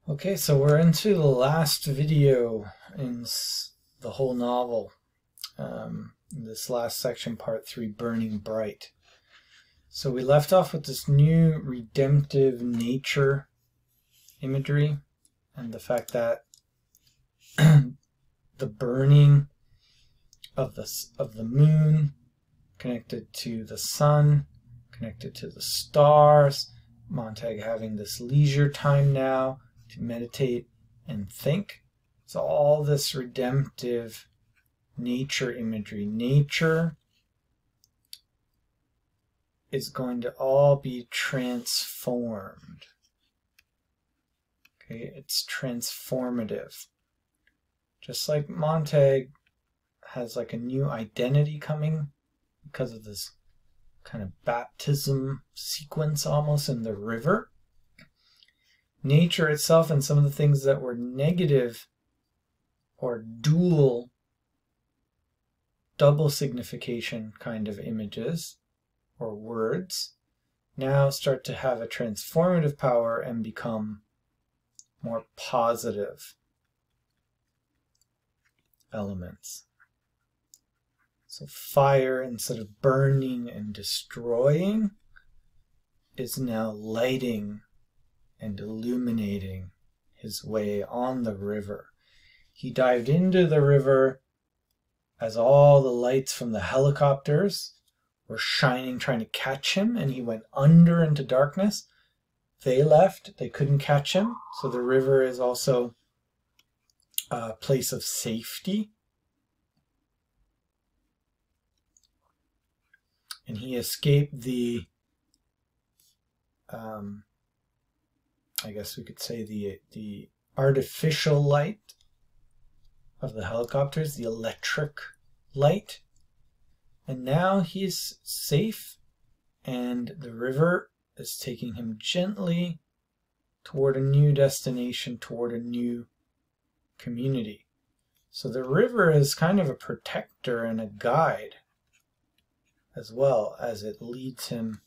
Okay, so we're into the last video in the whole novel. This last section, part 3, Burning Bright. So we left off with this new redemptive nature imagery and the fact that the burning of the moon connected to the sun, connected to the stars, Montag having this leisure time now to meditate and think. So all this redemptive nature imagery. Nature is going to all be transformed. Okay, it's transformative. Just like Montag has like a new identity coming because of this kind of baptism sequence almost in the river. Nature itself and some of the things that were negative or double signification kind of images or words now start to have a transformative power and become more positive elements. So fire, instead of burning and destroying, is now lighting and illuminating his way on the river. He dived into the river as all the lights from the helicopters were shining, trying to catch him, and he went under into darkness. They left. They couldn't catch him. So the river is also a place of safety. And he escaped the I guess we could say the artificial light of the helicopters, the electric light. And now he's safe, and the river is taking him gently toward a new destination, toward a new community. So the river is kind of a protector and a guide, as well as it leads him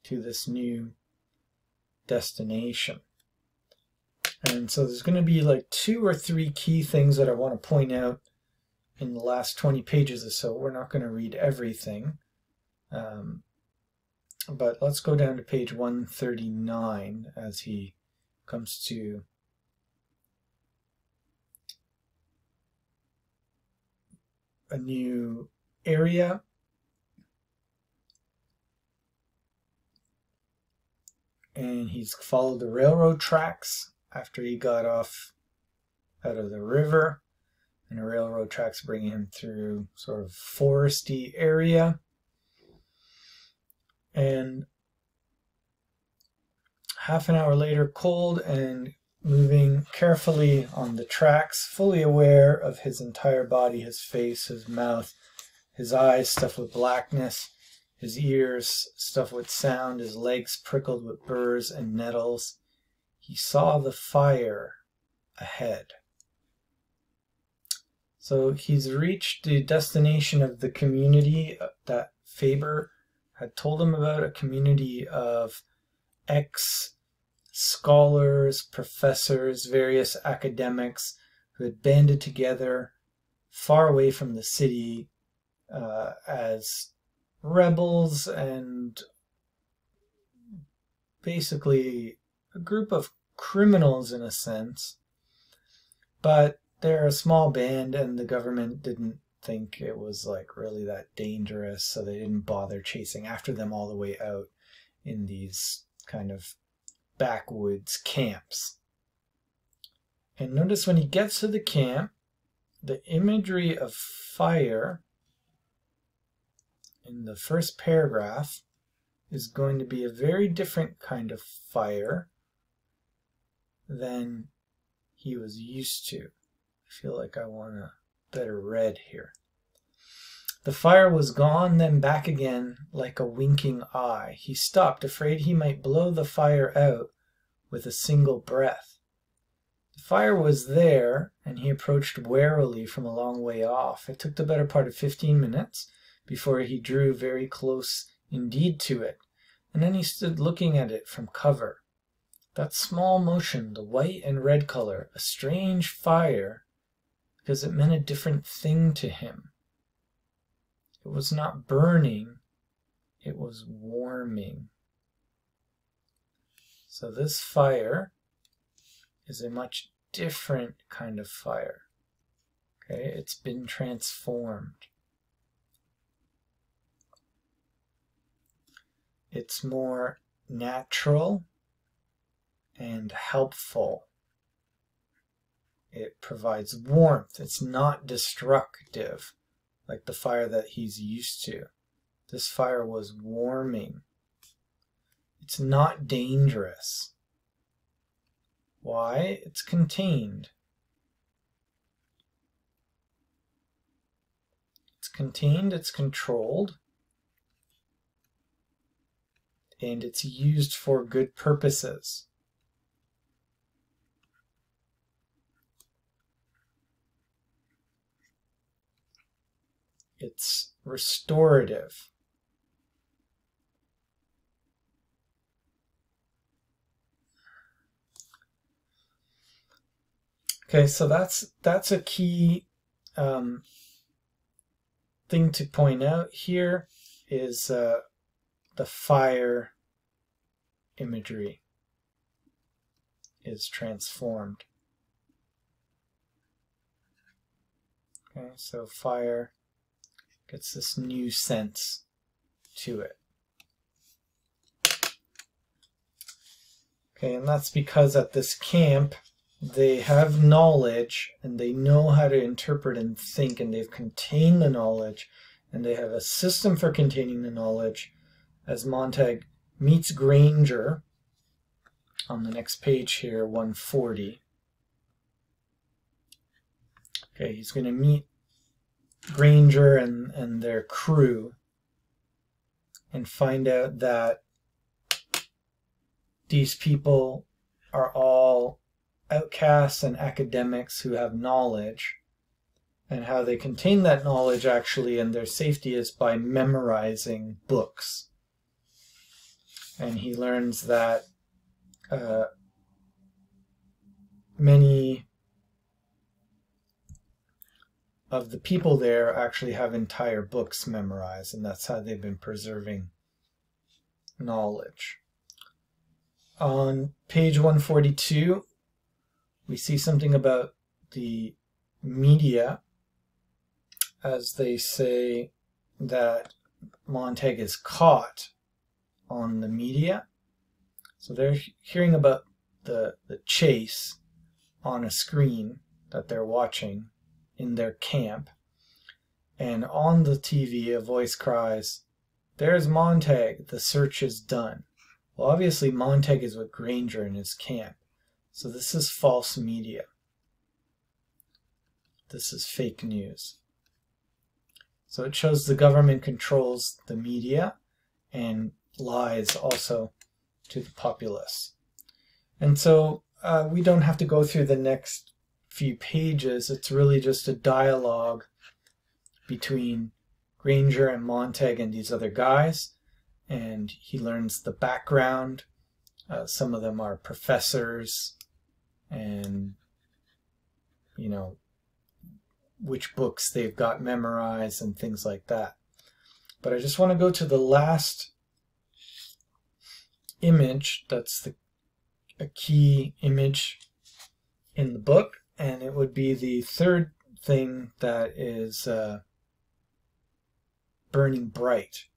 to this new destination. And so there's going to be like 2 or 3 key things that I want to point out in the last 20 pages or so. We're not going to read everything, but let's go down to page 139 as he comes to a new area. And he's followed the railroad tracks after he got off out of the river. And the railroad tracks bringing him through sort of foresty area. And half an hour later, cold and moving carefully on the tracks, fully aware of his entire body, his face, his mouth, his eyes stuffed with blackness, his ears stuffed with sound, his legs prickled with burrs and nettles. He saw the fire ahead. So he's reached the destination of the community that Faber had told him about, a community of ex-scholars, professors, various academics who had banded together far away from the city as rebels and basically a group of criminals in a sense, but they're a small band and the government didn't think it was like really that dangerous, so they didn't bother chasing after them all the way out in these kind of backwoods camps. And notice when he gets to the camp, the imagery of fire in the first paragraph is going to be a very different kind of fire than he was used to. I feel like I want a better red here. The fire was gone, then back again like a winking eye. He stopped, afraid he might blow the fire out with a single breath. The fire was there, and he approached warily from a long way off. It took the better part of 15 minutes before he drew very close indeed to it, and then he stood looking at it from cover. That small motion, the white and red color, a strange fire, because it meant a different thing to him. It was not burning, it was warming. So this fire is a much different kind of fire. Okay, it's been transformed. It's more natural and helpful. It provides warmth. It's not destructive like the fire that he's used to. This fire was warming. It's not dangerous. Why? It's contained. It's contained, it's controlled, and it's used for good purposes. It's restorative. Okay, so that's a key thing to point out here is the fire imagery is transformed. Okay, so fire gets this new sense to it. Okay, and that's because at this camp they have knowledge and they know how to interpret and think, and they've contained the knowledge and they have a system for containing the knowledge. As Montag meets Granger on the next page here, 140. Okay, he's going to meet Granger and their crew and find out that these people are all outcasts and academics who have knowledge, and how they contain that knowledge actually, and their safety is by memorizing books. And he learns that many of the people there actually have entire books memorized, and that's how they've been preserving knowledge. On page 142, we see something about the media, as they say that Montag is caught on the media. So they're hearing about the chase on a screen that they're watching in their camp, and on the TV a voice cries, "There's Montag, the search is done." Well, obviously Montag is with Granger in his camp, so this is false media. This is fake news. So it shows the government controls the media and lies also to the populace. And so we don't have to go through the next few pages. It's really just a dialogue between Granger and Montag and these other guys, and he learns the background. Some of them are professors, and you know which books they've got memorized and things like that. But I just want to go to the last image that's a key image in the book, and it would be the third thing that is burning bright.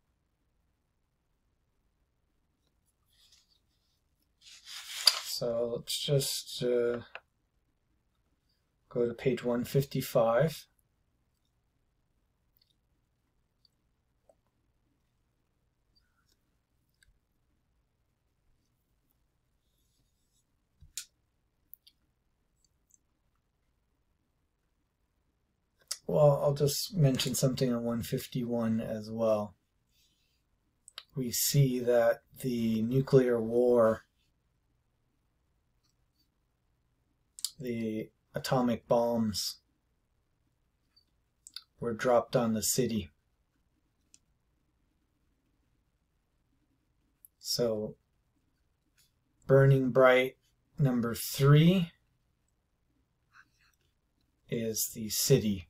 So let's just go to page 155. Well, I'll just mention something on 151 as well. We see that the nuclear war, the atomic bombs, were dropped on the city. So burning bright number 3 is the city.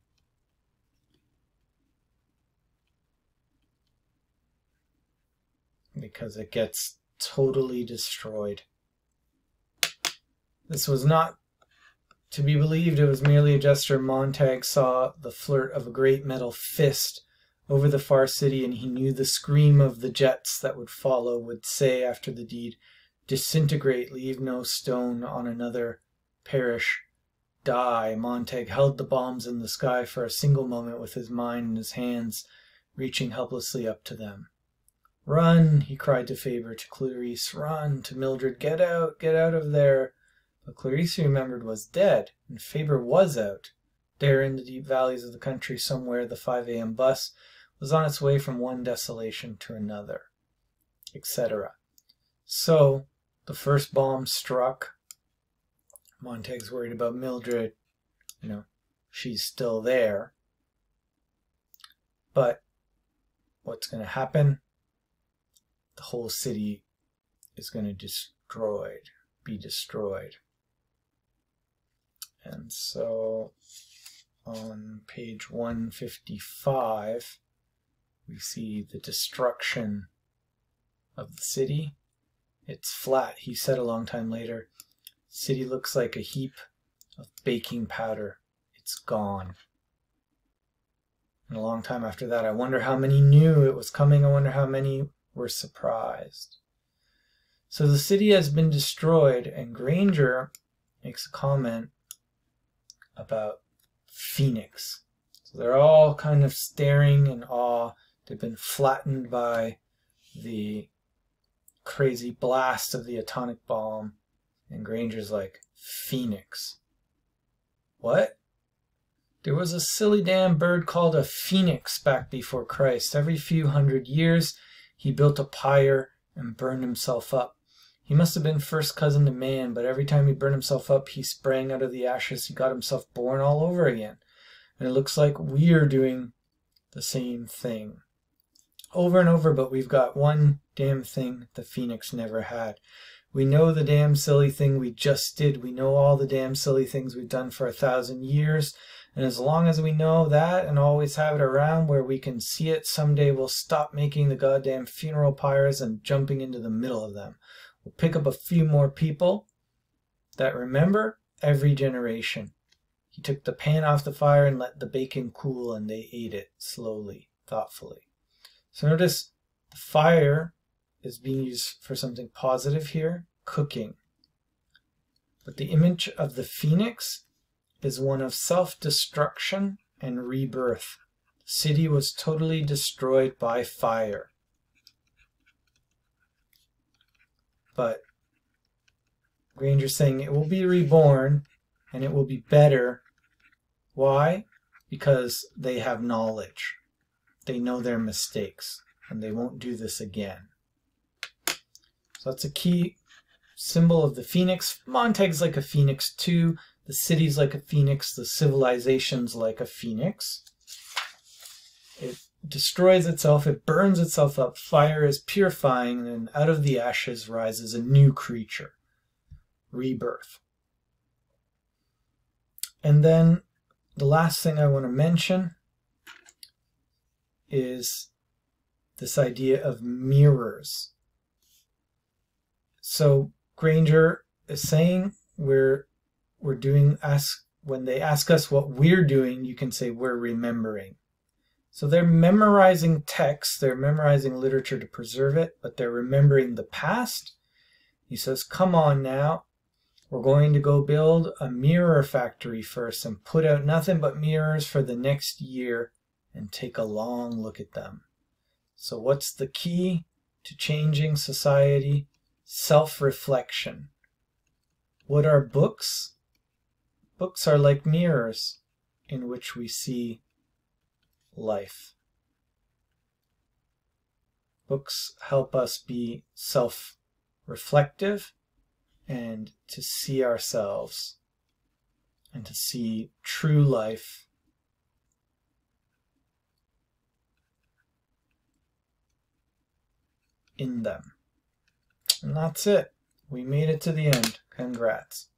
Because it gets totally destroyed. This was not to be believed. It was merely a gesture. Montag saw the flirt of a great metal fist over the far city, and he knew the scream of the jets that would follow would say after the deed, "Disintegrate, leave no stone on another, perish, die." Montag held the bombs in the sky for a single moment with his mind in his hands, reaching helplessly up to them. "Run," he cried to Faber, to Clarice, "run," to Mildred, get out of there." But Clarice, remembered, was dead, and Faber was out. There in the deep valleys of the country somewhere, the 5 a.m. bus was on its way from one desolation to another, etc. So, the first bomb struck. Montag's worried about Mildred. She's still there. But what's going to happen? The whole city is going to be destroyed. And so on page 155, we see the destruction of the city. It's flat, he said a long time later. City looks like a heap of baking powder. It's gone. And a long time after that, I wonder how many knew it was coming. I wonder how many were surprised. So the city has been destroyed, and Granger makes a comment about Phoenix. So they're all kind of staring in awe. They've been flattened by the crazy blast of the atomic bomb. And Granger's like, "Phoenix? What? There was a silly damn bird called a phoenix back before Christ. Every few hundred years, he built a pyre and burned himself up. He must have been first cousin to man, but every time he burned himself up, he sprang out of the ashes. He got himself born all over again. And it looks like we're doing the same thing. Over and over, but we've got one damn thing the phoenix never had. We know the damn silly thing we just did. We know all the damn silly things we've done for 1,000 years. And as long as we know that and always have it around where we can see it, someday we'll stop making the goddamn funeral pyres and jumping into the middle of them. We'll pick up a few more people that remember every generation. He took the pan off the fire and let the bacon cool, and they ate it slowly, thoughtfully. So notice the fire is being used for something positive here, cooking. But the image of the phoenix is one of self-destruction and rebirth. The city was totally destroyed by fire. But Granger's saying it will be reborn and it will be better. Why? Because they have knowledge. They know their mistakes and they won't do this again. So that's a key symbol of the phoenix. Montag's like a phoenix too. The city's like a phoenix. The civilization's like a phoenix. It destroys itself. It burns itself up. Fire is purifying, and out of the ashes rises a new creature. Rebirth. And then the last thing I want to mention is this idea of mirrors. So Granger is saying we're doing, when they ask us what we're doing, you can say we're remembering. So they're memorizing text, they're memorizing literature to preserve it, but they're remembering the past. He says, come on now, we're going to go build a mirror factory first and put out nothing but mirrors for the next year and take a long look at them. So what's the key to changing society? Self-reflection. What are books? Books are like mirrors in which we see life. Books help us be self-reflective and to see ourselves and to see true life in them. And that's it. We made it to the end. Congrats.